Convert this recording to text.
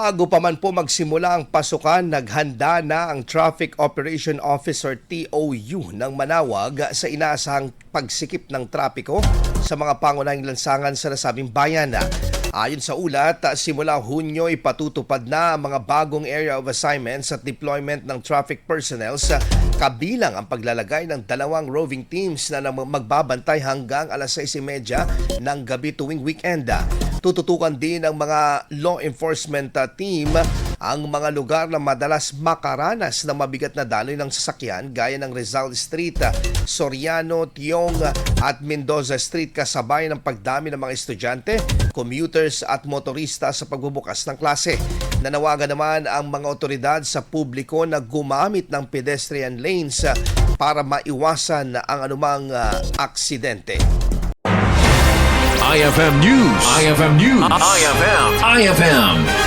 Bago pa man po magsimula ang pasukan, naghanda na ang Traffic Operation Officer TOU ng Manawag sa inaasahang pagsikip ng trapiko sa mga pangunahing lansangan sa nasabing bayan. Ayon sa ulat, simula Hunyo ipatutupad na ang mga bagong area of assignments at deployment ng traffic personnel sa kabilang ang paglalagay ng 2 roving teams na magbabantay hanggang alas 6:30 ng gabi tuwing weekend. Tututukan din ng mga law enforcement team ang mga lugar na madalas makaranas ng mabigat na daloy ng sasakyan gaya ng Rizal Street, Soriano, Tiong at Mendoza Street kasabay ng pagdami ng mga estudyante, commuters at motorista sa pagbubukas ng klase. Nanawagan naman ang mga otoridad sa publiko na gumamit ng pedestrian lanes para maiwasan ang anumang aksidente. IFM News. IFM News. IFM.